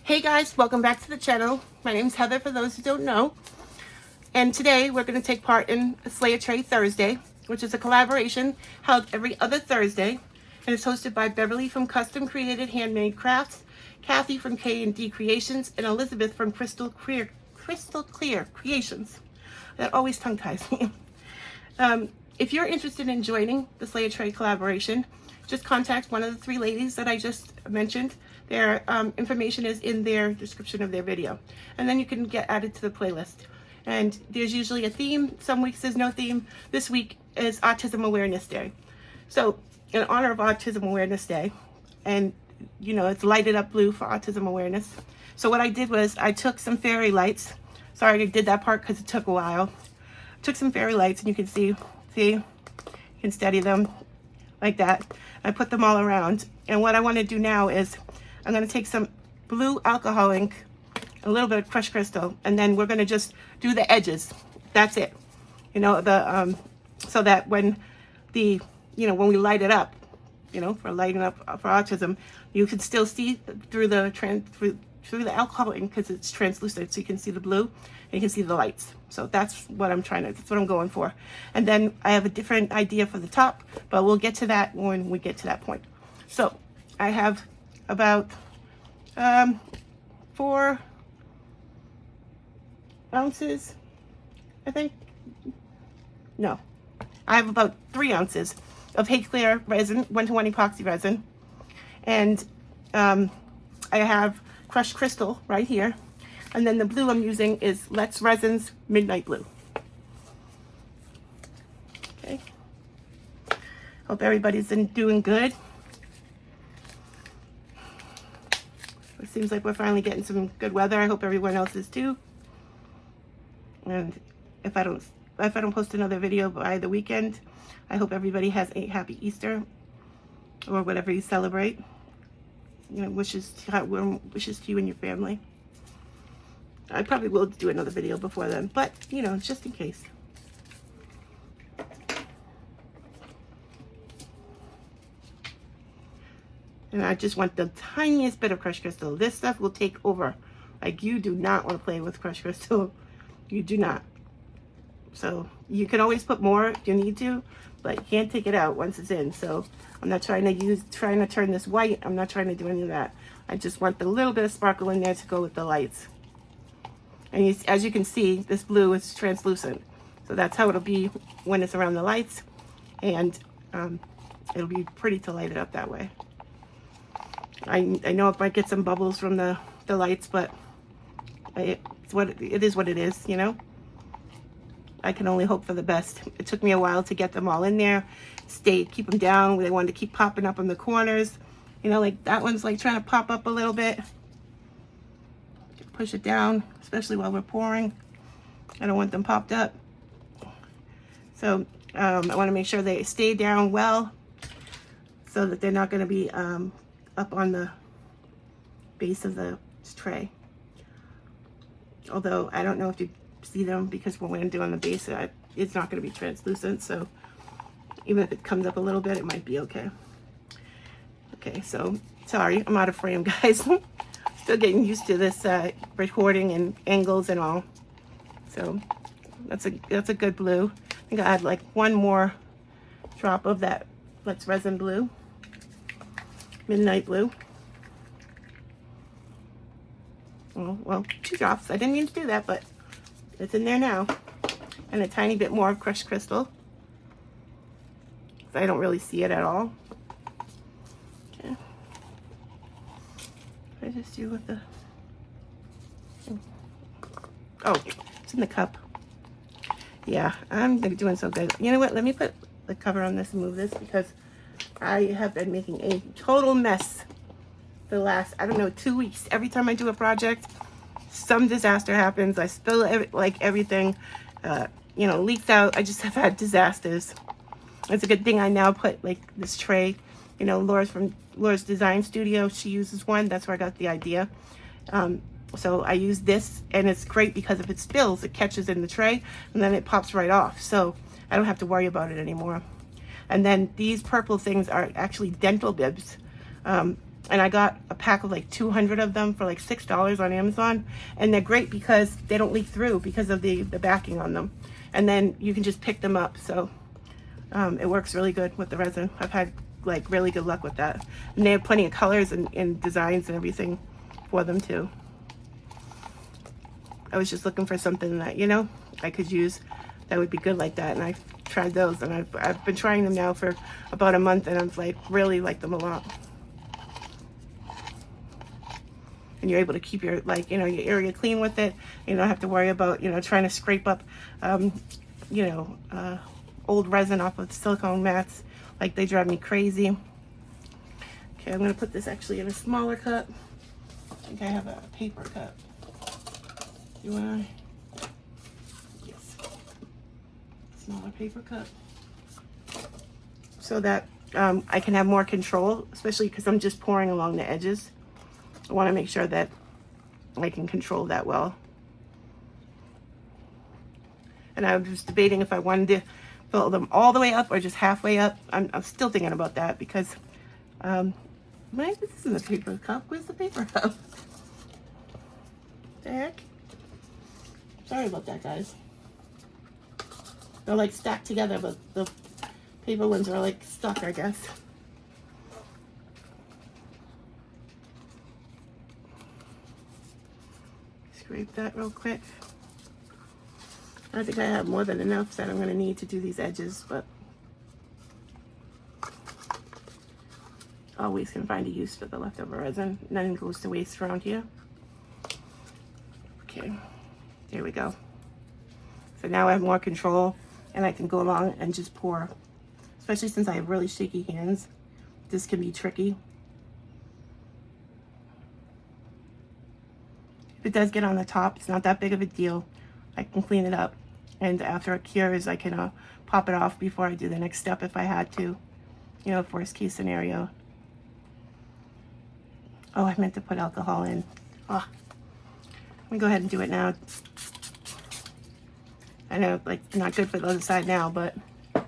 Hey guys, welcome back to the channel. My name is Heather, for those who don't know. And today we're going to take part in Slay a Tray Thursday, which is a collaboration held every other Thursday. And it's hosted by Beverly from Custom Created Handmade Crafts, Kathy from K&D Creations, and Elizabeth from Crystal Clear Creations. That always tongue ties me. If you're interested in joining the Slay a Tray collaboration, just contact one of the three ladies that I just mentioned. Their information is in their description of their video. And then you can get added to the playlist. And there's usually a theme. Some weeks there's no theme. This week is Autism Awareness Day. So in honor of Autism Awareness Day, and you know, it's lighted up blue for autism awareness. So what I did was I took some fairy lights. Sorry I did that part because it took a while. Took some fairy lights, and you can see, you can steady them like that. I put them all around. And what I want to do now is I'm going to take some blue alcohol ink, a little bit of crushed crystal, and then we're going to just do the edges. That's it. You know, the so that when the, you know, when we light it up, you know, for lighting up for autism, you can still see through the through the alcohol ink because it's translucent, so you can see the blue and you can see the lights. So that's what that's what I'm going for. And then I have a different idea for the top, but we'll get to that when we get to that point. So I have about 4 ounces, I think. No, I have about 3 ounces of Hay Clear resin, 1-to-1 epoxy resin, and I have crushed crystal right here, and then the blue I'm using is Let's Resin's Midnight Blue. Okay, hope everybody's doing good. It seems like we're finally getting some good weather. I hope everyone else is too. And if I don't post another video by the weekend, I hope everybody has a happy Easter or whatever you celebrate. You know, wishes to you and your family. I probably will do another video before then, but you know, just in case. And I just want the tiniest bit of crushed crystal. This stuff will take over. Like, you do not want to play with crushed crystal. You do not. So you can always put more if you need to, but you can't take it out once it's in. So I'm not trying to turn this white. I'm not trying to do any of that. I just want the little bit of sparkle in there to go with the lights. And as you can see, this blue is translucent. So that's how it'll be when it's around the lights. And it'll be pretty to light it up that way. I know it might get some bubbles from the lights, but it is what it is, you know. I can only hope for the best. It took me a while to get them all in there, keep them down. They wanted to keep popping up in the corners, you know, like that one's like trying to pop up a little bit. Push it down, especially while we're pouring. I don't want them popped up. So I want to make sure they stay down well, so that they're not going to be up on the base of the tray. Although I don't know if you see them, because when I'm doing the base, it's not going to be translucent, so even if it comes up a little bit, it might be okay. Okay, so sorry, I'm out of frame, guys. Still getting used to this recording and angles and all. So that's a good blue. I think I had like one more drop of that Let's Resin blue, Midnight Blue. Oh, well, 2 drops. I didn't mean to do that, but it's in there now. And a tiny bit more crushed crystal. I don't really see it at all. Okay. What did I just do with the... Oh, it's in the cup. Yeah, I'm doing so good. You know what? Let me put the cover on this and move this, because I have been making a total mess the last, I don't know, 2 weeks. Every time I do a project, some disaster happens. I spill everything, you know, leaks out. I just have had disasters. It's a good thing I now put like this tray. You know, Laura's from Laura's Design Studio, she uses one. That's where I got the idea. So I use this, and it's great because if it spills, it catches in the tray and then it pops right off. So I don't have to worry about it anymore. And then these purple things are actually dental bibs. and I got a pack of like 200 of them for like $6 on Amazon, and they're great because they don't leak through because of the backing on them, and then you can just pick them up. So it works really good with the resin. I've had like really good luck with that, and they have plenty of colors and designs and everything for them too. I was just looking for something that, you know, I could use that would be good like that, and I tried those, and I've been trying them now for about a month, and I've like really liked them a lot. And you're able to keep your, like, you know, your area clean with it. You don't have to worry about, you know, trying to scrape up you know, old resin off of silicone mats. Like, they drive me crazy. Okay, I'm gonna put this actually in a smaller cup. I think I have a paper cup. Do I? Yes. Smaller paper cup. So that I can have more control, especially because I'm just pouring along the edges. I want to make sure that I can control that well. And I was debating if I wanted to fill them all the way up or just halfway up. I'm still thinking about that because this isn't a paper cup. Where's the paper cup? The heck? Sorry about that, guys. They're like stacked together, but the paper ones are like stuck, I guess. Scrape that real quick. I think I have more than enough that I'm going to need to do these edges, but always can find a use for the leftover resin. Nothing goes to waste around here. Okay, there we go. So now I have more control, and I can go along and just pour. Especially since I have really shaky hands, this can be tricky. If it does get on the top, it's not that big of a deal. I can clean it up, and after it cures, I can pop it off before I do the next step if I had to. You know, worst case scenario. Oh, I meant to put alcohol in. Oh, let me go ahead and do it now. I know, like, not good for the other side now, but I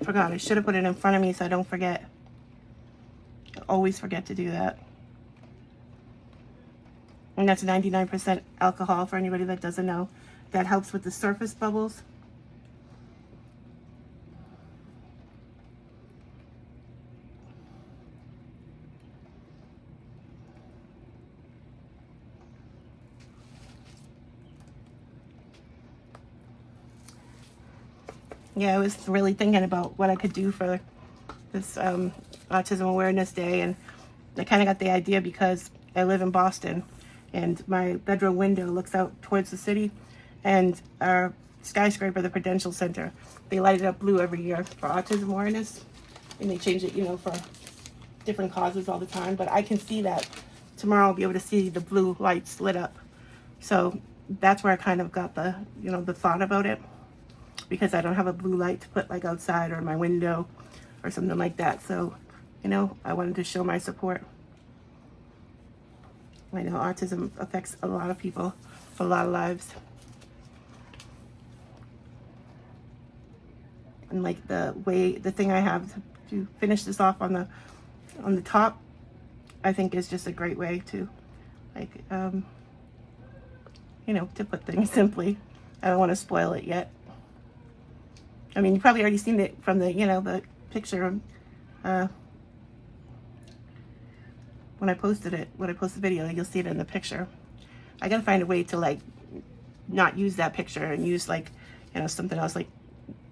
forgot. I should have put it in front of me so I don't forget. I always forget to do that. And that's 99% alcohol for anybody that doesn't know. That helps with the surface bubbles. Yeah, I was really thinking about what I could do for this Autism Awareness Day, and I kind of got the idea because I live in Boston, and my bedroom window looks out towards the city, and our skyscraper, the Prudential Center, they light it up blue every year for autism awareness, and they change it, you know, for different causes all the time. But I can see that tomorrow I'll be able to see the blue lights lit up. So that's where I kind of got the, you know, the thought about it, because I don't have a blue light to put like outside or in my window or something like that. So, you know, I wanted to show my support. I know autism affects a lot of people, a lot of lives. And like the thing I have to finish this off on the top, I think is just a great way to, like, you know, to put things simply. I don't want to spoil it yet. I mean, you've probably already seen it from the, you know, the picture when I posted the video, you'll see it in the picture. I gotta find a way to like not use that picture and use like, you know, something else, like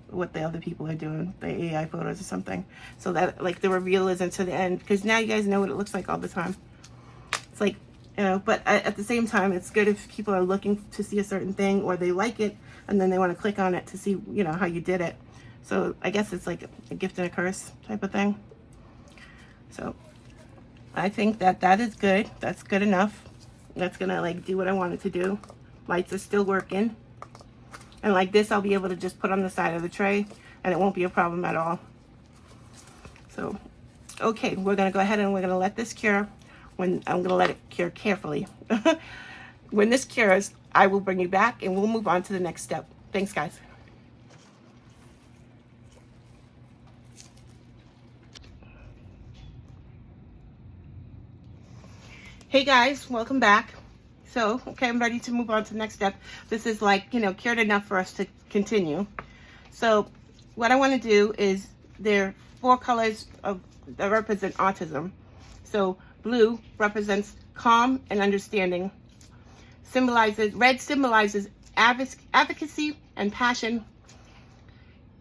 what the other people are doing, the AI photos or something, so that like the reveal isn't to the end, because now you guys know what it looks like all the time. It's like, you know, but at the same time, it's good if people are looking to see a certain thing or they like it and then they want to click on it to see, you know, how you did it. So I guess it's like a gift and a curse type of thing. So I think that is good. That's good enough. That's gonna like do what I want it to do. Lights are still working. And like this, I'll be able to just put on the side of the tray and it won't be a problem at all. So, okay, we're gonna go ahead and we're gonna let this cure. I'm gonna let it cure carefully. When this cures, I will bring you back and we'll move on to the next step. Thanks, guys. Hey guys, welcome back. So, okay, I'm ready to move on to the next step. This is like, cured enough for us to continue. So, what I want to do is, there are 4 colors that represent autism. So, blue represents calm and understanding. Red symbolizes advocacy and passion.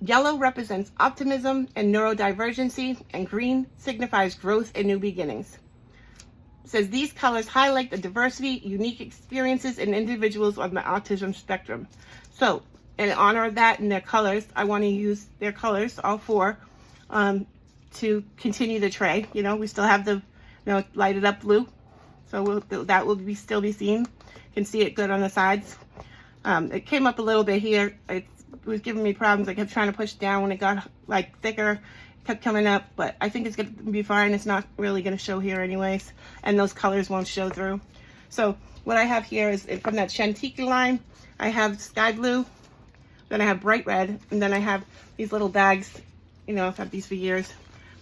Yellow represents optimism and neurodivergency, and green signifies growth and new beginnings. It says these colors highlight the diversity, unique experiences, and individuals on the autism spectrum. So, in honor of that and their colors, I want to use their colors, all 4, to continue the tray. We still have the lighted up blue, so that will still be seen. You can see it good on the sides. It came up a little bit here. It was giving me problems. I kept trying to push down when it got like thicker. It kept coming up, but I think it's going to be fine. It's not really going to show here anyways, and those colors won't show through. So what I have here is from that Chantique line. I have sky blue, then I have bright red, and then I have these little bags. I've had these for years,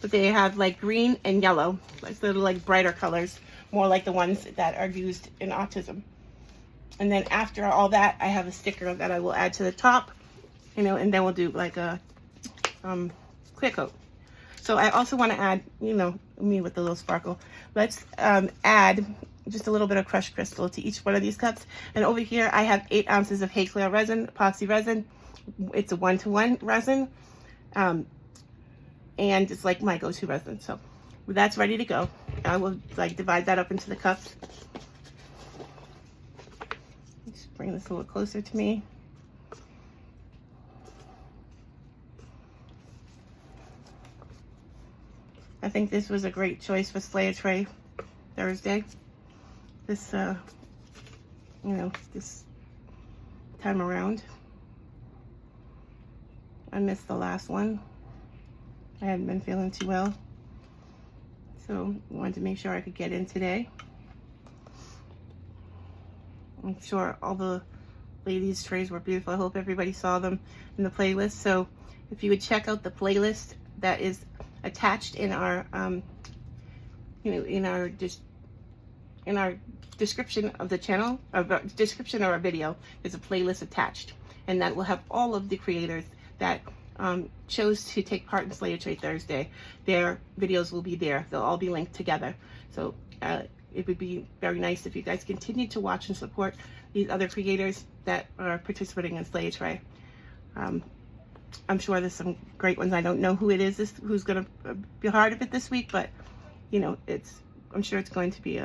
but they have like green and yellow, like little like brighter colors, more like the ones that are used in autism. And then after all that, I have a sticker that I will add to the top, and then we'll do like a clear coat. So I also want to add, me with the little sparkle. Let's add just a little bit of crushed crystal to each one of these cups. And over here, I have 8 ounces of Hay Clear resin, epoxy resin. It's a 1-to-1 resin, and it's like my go-to resin. So that's ready to go. I will like divide that up into the cups. Bring this a little closer to me. I think this was a great choice for Slay a Tray Thursday. This, this time around. I missed the last one. I hadn't been feeling too well, so I wanted to make sure I could get in today. I'm sure all the ladies' trays were beautiful. I hope everybody saw them in the playlist. So if you would check out the playlist that is attached in our, in our description of the channel, or description of our video, there's a playlist attached, and that will have all of the creators that chose to take part in Slay a Tray Thursday. Their videos will be there. They'll all be linked together. So it would be very nice if you guys continue to watch and support these other creators that are participating in Slay a Tray. I'm sure there's some great ones. I don't know who it is, who's going to be a part of it this week, but I'm sure it's going to be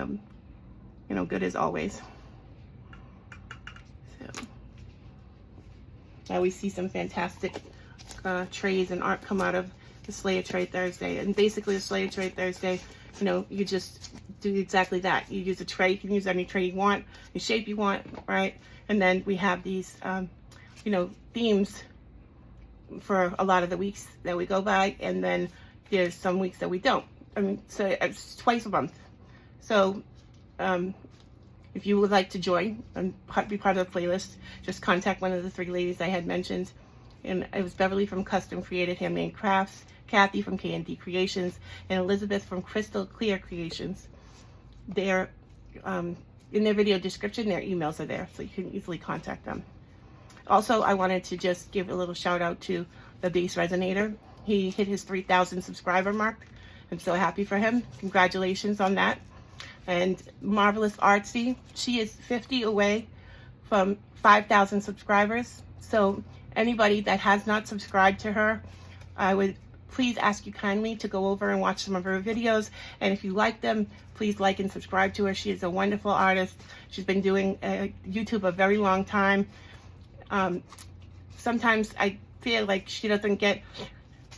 good as always. So I always see some fantastic trays and art come out of the Slay a Tray Thursday. And basically the Slay a Tray Thursday, you just do exactly that. You use a tray. You can use any tray you want, the shape you want, right? And then we have these, themes for a lot of the weeks that we go by, and then there's some weeks that we don't. So it's twice a month. So if you would like to join and be part of the playlist, just contact one of the 3 ladies I had mentioned. And it was Beverly from Custom Created Handmade Crafts, Kathy from K&D Creations, and Elizabeth from Crystal Clear Creations. They're in their video description, their emails are there, so you can easily contact them. Also, I wanted to just give a little shout out to the Bass Resonator. He hit his 3,000 subscriber mark. I'm so happy for him. Congratulations on that. And Marvelous Artsy, she is 50 away from 5,000 subscribers. So anybody that has not subscribed to her, I would please ask you kindly to go over and watch some of her videos. And if you like them, please like and subscribe to her. She is a wonderful artist. She's been doing YouTube a very long time. Sometimes I feel like she doesn't get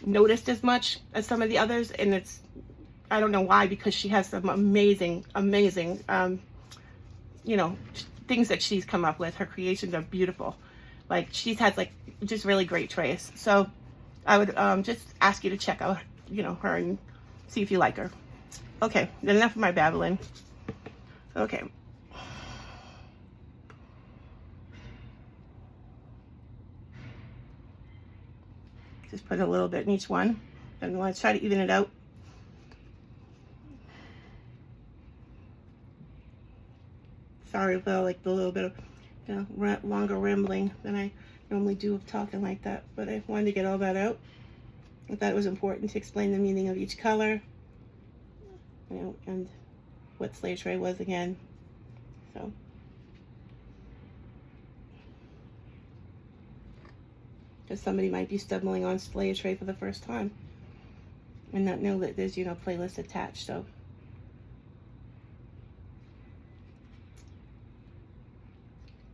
noticed as much as some of the others, and I don't know why, because she has some amazing things that she's come up with. Her creations are beautiful. Like, she has like just really great trays. So I would just ask you to check out her and see if you like her. Okay, enough of my babbling. Okay. Just put a little bit in each one, and let's try to even it out. Sorry about like the little bit of, longer rambling than I normally do of talking like that, but I wanted to get all that out. I thought it was important to explain the meaning of each color, and what slate tray was again. So, because somebody might be stumbling on slate tray for the first time and not know that there's, playlist attached. So,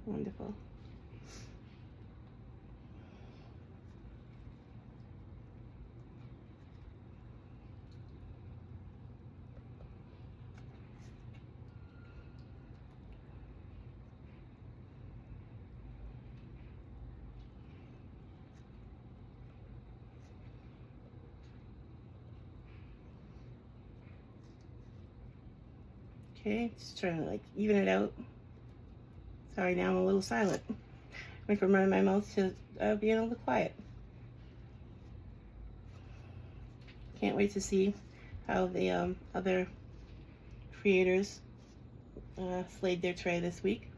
wonderful. Okay, just trying to like even it out. Sorry, now I'm a little silent. Went from running my mouth to being a little quiet. Can't wait to see how the other creators slayed their tray this week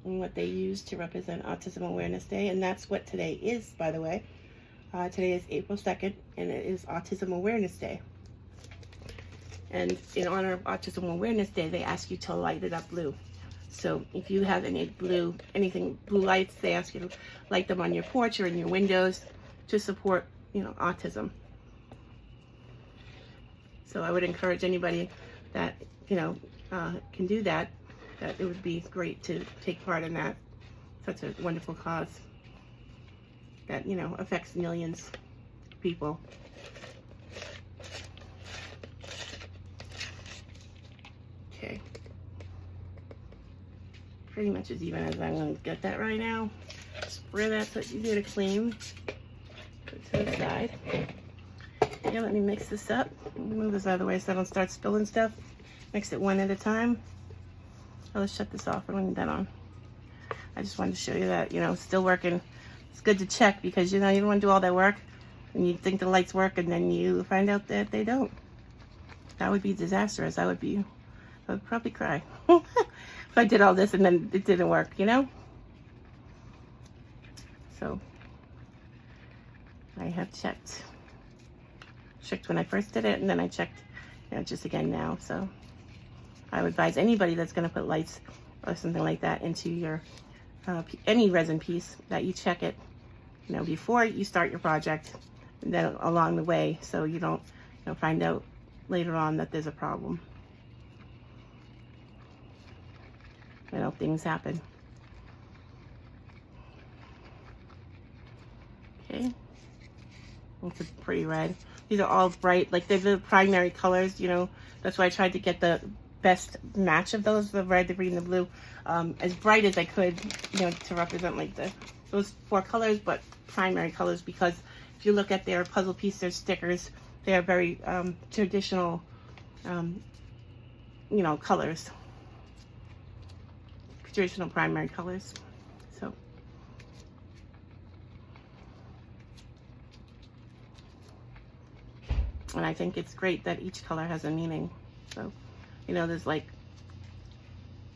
and what they used to represent Autism Awareness Day. And that's what today is, by the way. Today is April 2nd, and it is Autism Awareness Day. And in honor of Autism Awareness Day, they ask you to light it up blue. So if you have any blue lights, they ask you to light them on your porch or in your windows to support, autism. So I would encourage anybody that, can do that it would be great to take part in that. Such a wonderful cause that, affects millions of people. Okay. Pretty much as even as I'm going to get that right now. Spray that so it's easier to clean. Put it to the side. Okay, let me mix this up. Move this out of the way so I don't start spilling stuff. Mix it one at a time. Oh, let's shut this off. I don't need that on. I just wanted to show you that, it's still working. It's good to check because, you don't want to do all that work and you think the lights work and then you find out that they don't. That would be disastrous. I would probably cry. If I did all this and then it didn't work, So, I have checked when I first did it, and then I checked, just again now. So, I would advise anybody that's going to put lights or something like that into your, any resin piece, that you check it, before you start your project, and then along the way, so you don't, find out later on that there's a problem. Things happen. Okay. It's a pretty red. These are all bright, like they're the primary colors, That's why I tried to get the best match of those, the red, the green, the blue, as bright as I could, to represent like those four colors, but primary colors, because if you look at their puzzle piece, their stickers, they are very traditional, colors. Traditional primary colors. So, and I think it's great that each color has a meaning. So, there's like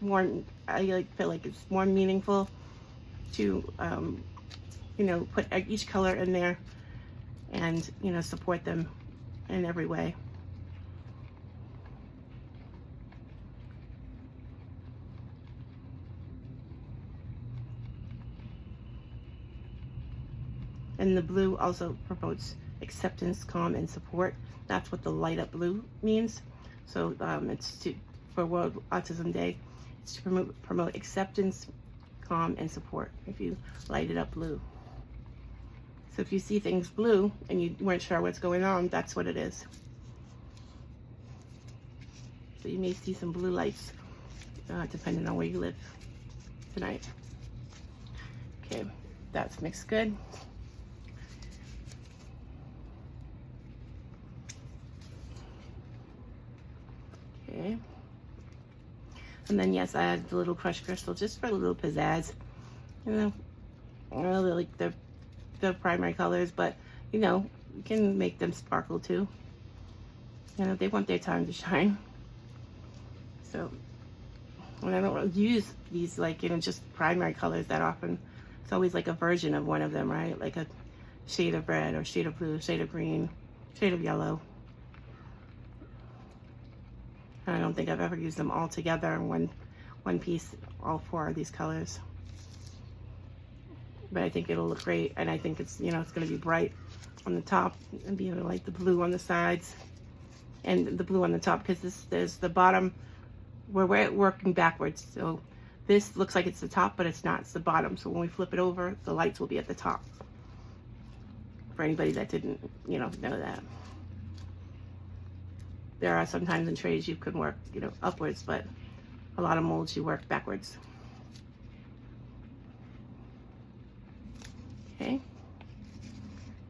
more, I feel like it's more meaningful to, put each color in there and, support them in every way. And the blue also promotes acceptance, calm, and support. That's what the light up blue means. So it's for World Autism Day, it's to promote acceptance, calm, and support if you light it up blue. So if you see things blue and you weren't sure what's going on, that's what it is. So you may see some blue lights depending on where you live tonight. Okay, that's mixed good. Okay. And then yes, I added the little crushed crystal just for a little pizzazz. I really like the primary colors, but you can make them sparkle too. They want their time to shine. So And I don't use these like, you know, just primary colors that often. It's always like a version of one of them, right? Like a shade of red or shade of blue, shade of green, shade of yellow. And I don't think I've ever used them all together in one piece, all 4 of these colors. But I think it'll look great, and I think it's, you know, it's going to be bright on the top and be able to like the blue on the sides and the blue on the top, because there's the bottom. We're working backwards, so this looks like it's the top, but it's not. It's the bottom. So when we flip it over, the lights will be at the top. For anybody that didn't, you know that. There are sometimes in trays you can work, you know, upwards, but a lot of molds you work backwards. Okay.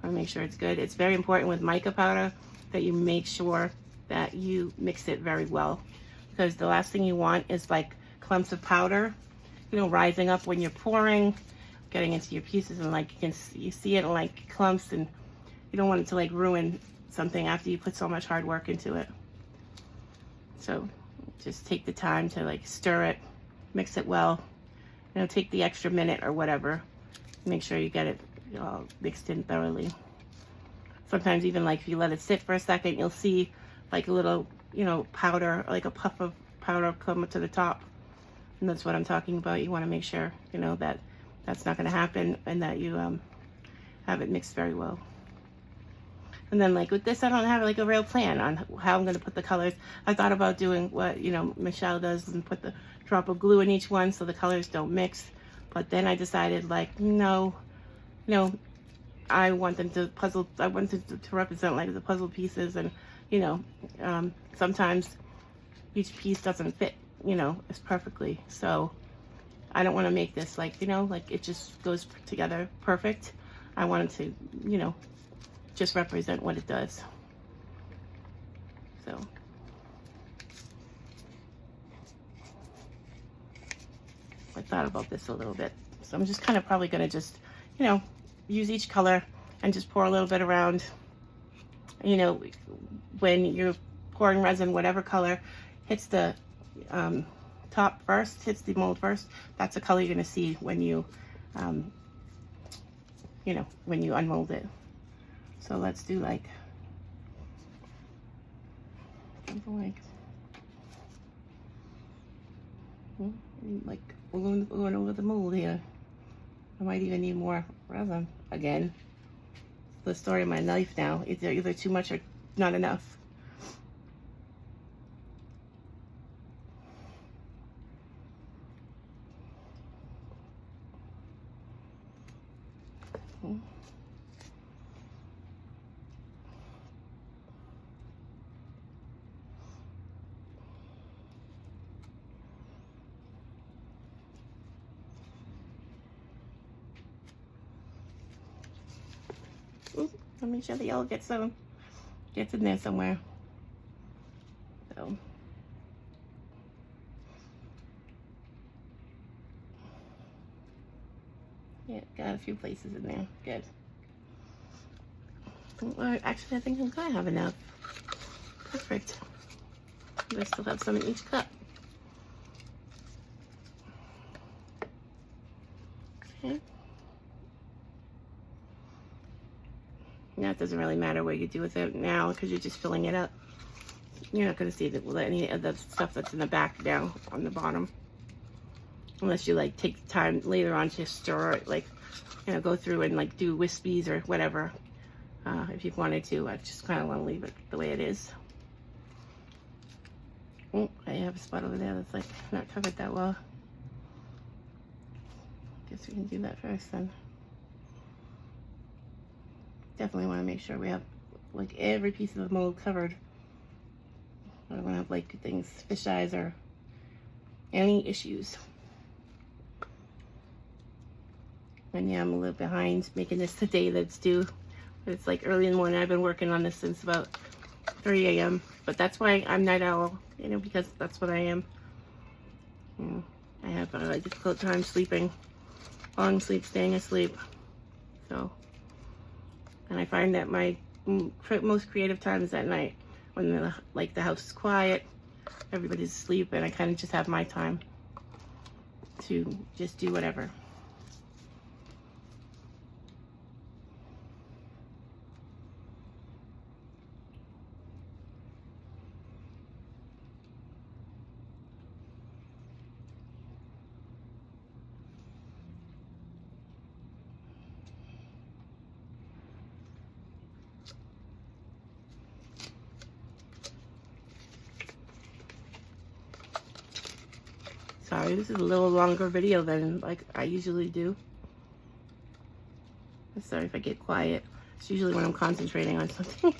I want to make sure it's good. It's very important with mica powder that you make sure that you mix it very well, because the last thing you want is like clumps of powder, you know, rising up when you're pouring, getting into your pieces, and like you see it in like clumps, and you don't want it to like ruin something after you put so much hard work into it. So just take the time to like stir it, mix it well, you know, take the extra minute or whatever, make sure you get it all mixed in thoroughly. Sometimes even like if you let it sit for a second, you'll see like a little, you know, powder, like a puff of powder come to the top. And that's what I'm talking about. You want to make sure, you know, that that's not going to happen, and that you have it mixed very well. And then like with this, I don't have like a real plan on how I'm going to put the colors. I thought about doing what, you know, Michelle does and put the drop of glue in each one so the colors don't mix. But then I decided like, no, you know, I want them to puzzle. I want them to represent like the puzzle pieces, and you know, sometimes each piece doesn't fit, you know, as perfectly. So I don't want to make this like, you know, like it just goes together perfect. I wanted to, you know, just represent what it does. So I thought about this a little bit. So I'm just kind of probably going to just, you know, use each color and just pour a little bit around. You know, when you're pouring resin, whatever color hits the top first, hits the mold first, that's the color you're going to see when you, you know, when you unmold it. So let's do like we're going over the mold here. I might even need more resin again. The story of my life now. It's either too much or not enough. Let me sure the yellow gets in there somewhere. So yeah, got a few places in there. Good. Well, actually, I think I'm gonna have enough. Perfect. I still have some in each cup. Okay. Now it doesn't really matter what you do with it now, because you're just filling it up. You're not going to see any of the stuff that's in the back now on the bottom, unless you like take the time later on to stir it, like, you know, go through and like do wispies or whatever. If you wanted to, I just kind of want to leave it the way it is. Oh, I have a spot over there that's like not covered that well. Guess we can do that first then. Definitely want to make sure we have like every piece of the mold covered. I don't want to have like things, fish eyes, or any issues. And yeah, I'm a little behind making this today that's due. It's like early in the morning. I've been working on this since about 3 a.m. But that's why I'm night owl, you know, because that's what I am. You know, I have a difficult time sleeping, falling asleep, staying asleep. So. And I find that my most creative time is at night, when the house is quiet, everybody's asleep, and I kind of just have my time. to just do whatever. Sorry, this is a little longer video than like I usually do. I'm sorry if I get quiet. It's usually when I'm concentrating on something.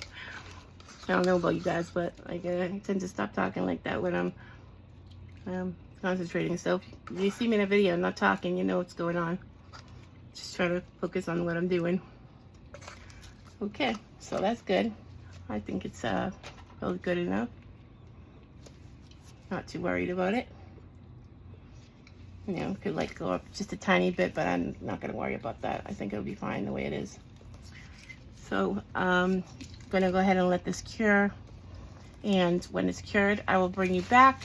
I don't know about you guys, but like I tend to stop talking like that when I'm concentrating. So if you see me in a video and not talking, you know what's going on. Just try to focus on what I'm doing. Okay, so that's good. I think it's really good enough. Not too worried about it. You know, could like go up just a tiny bit, but I'm not gonna worry about that. I think it'll be fine the way it is. So I'm gonna go ahead and let this cure. And when it's cured, I will bring you back.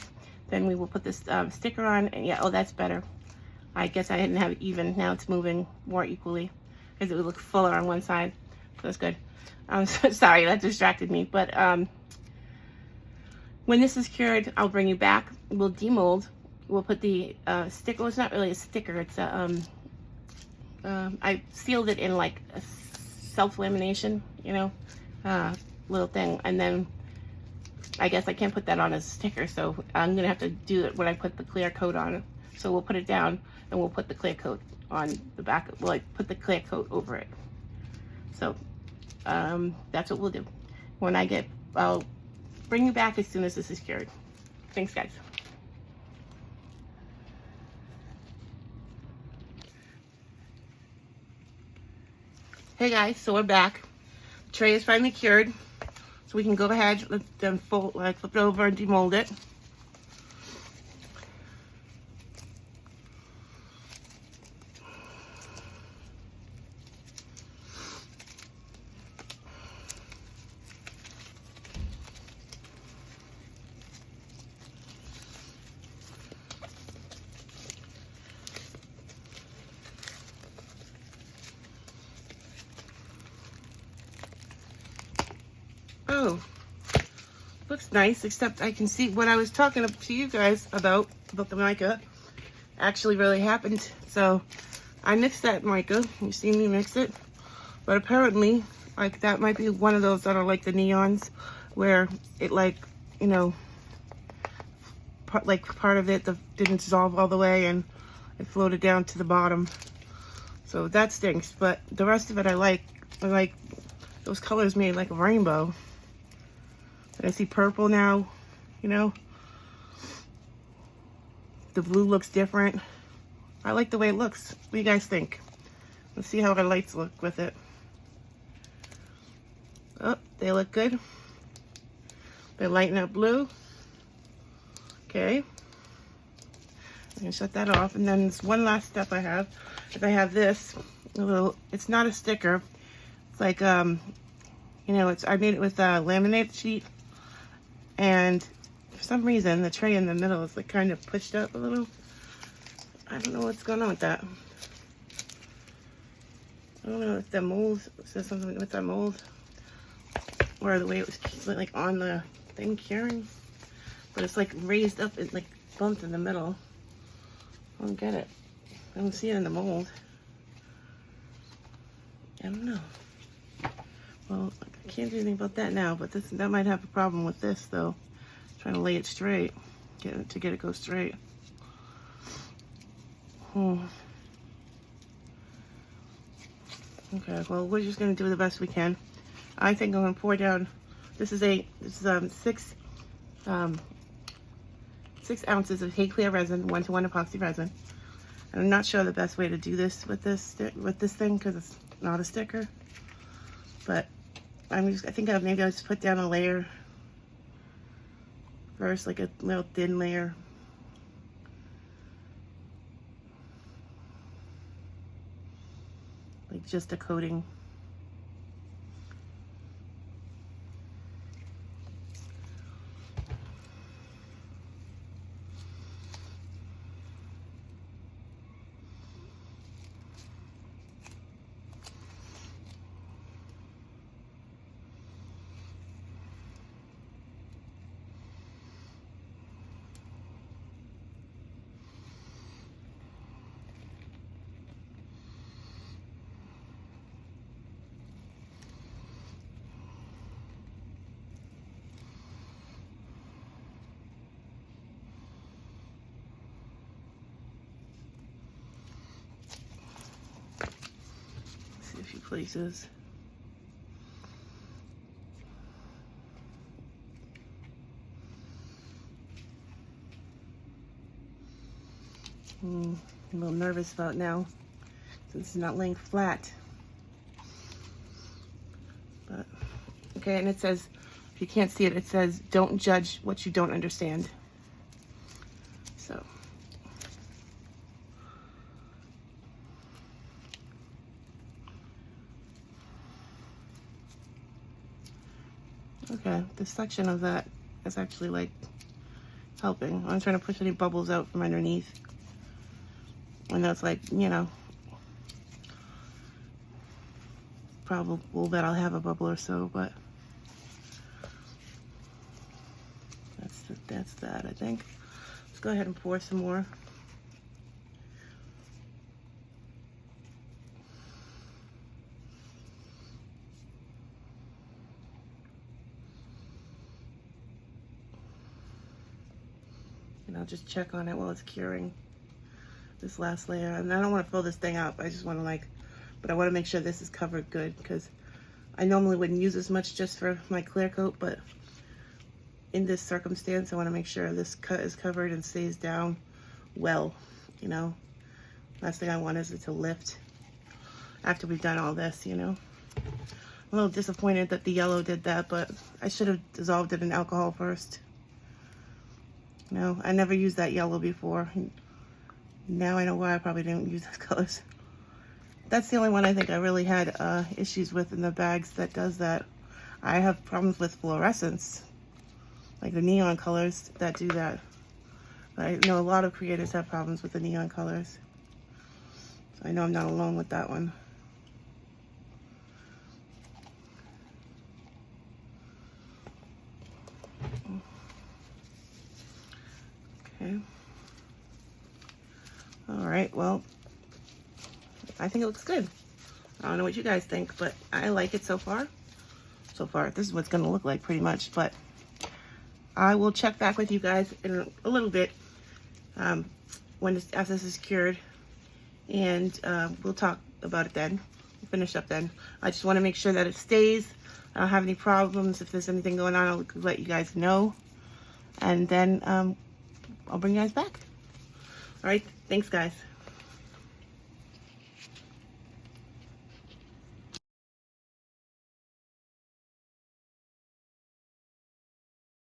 Then we will put this sticker on. And yeah, oh, that's better. I guess I didn't have it even. Now it's moving more equally because it would look fuller on one side. So that's good. I'm so sorry, that distracted me. But when this is cured, I'll bring you back. We'll demold. We'll put the sticker. Well, it's not really a sticker. It's a, I sealed it in like a self-lamination, you know, little thing. And then I guess I can't put that on as a sticker. So I'm going to have to do it when I put the clear coat on. So we'll put it down and we'll put the clear coat on the back. Well, like put the clear coat over it. So that's what we'll do. When I get, I'll bring you back as soon as this is cured. Thanks, guys. Hey guys, so we're back. The tray is finally cured, so we can go ahead and flip it over and demold it. Oh, looks nice, except I can see what I was talking to you guys about the mica actually really happened. So I mixed that mica. You see me mix it, but apparently like that might be one of those that are like the neons where it like, you know, part of it didn't dissolve all the way and it floated down to the bottom. So that stinks, but the rest of it I like those colors made like a rainbow. I see purple now, you know. The blue looks different. I like the way it looks. What do you guys think? Let's see how our lights look with it. Oh, they look good. They're lighting up blue. Okay. I'm gonna shut that off. And then there's one last step I have. Is I have this little, it's not a sticker. It's like, you know, I made it with a laminate sheet. And for some reason, the tray in the middle is like kind of pushed up a little. I don't know what's going on with that. I don't know if the mold says something with that mold or the way it was like on the thing curing. But it's like raised up, it's like bumped in the middle. I don't get it. I don't see it in the mold. I don't know. Well, I can't do anything about that now, but that might have a problem with this though. Trying to lay it straight, get it to go straight. Okay, well, we're just gonna do the best we can. I think I'm gonna pour down. This is 6 ounces of Hay Clear resin, 1-to-1 epoxy resin. And I'm not sure the best way to do this with this thing because it's not a sticker. But I think maybe I'll just put down a layer first, like a little thin layer. Like just a coating. places. I'm a little nervous about now since it's not laying flat. But okay, and it says, if you can't see it, it says, don't judge what you don't understand. So okay, this section of that is actually like helping. I'm trying to push any bubbles out from underneath. I know it's like, you know, probable that I'll have a bubble or so, but that's that, I think. Let's go ahead and pour some more. And I'll just check on it while it's curing, this last layer. And I don't want to fill this thing up. I just want to like, but I want to make sure this is covered good, because I normally wouldn't use as much just for my clear coat, but in this circumstance, I want to make sure this cut is covered and stays down well, you know. Last thing I want is it to lift after we've done all this, you know. I'm a little disappointed that the yellow did that, but I should have dissolved it in alcohol first. No, I never used that yellow before. Now I know why I probably didn't use those colors. That's the only one I think I really had issues with in the bags that does that. I have problems with fluorescence, like the neon colors that do that. I know a lot of creators have problems with the neon colors. So I know I'm not alone with that one. Okay. All right, well, I think it looks good. I don't know what you guys think, but I like it so far. So far, this is what it's gonna look like pretty much, but I will check back with you guys in a little bit when after this is cured, and we'll talk about it then. We'll finish up then. I just want to make sure that it stays. I don't have any problems. If there's anything going on, I'll let you guys know, and then I'll bring you guys back. All right, thanks guys.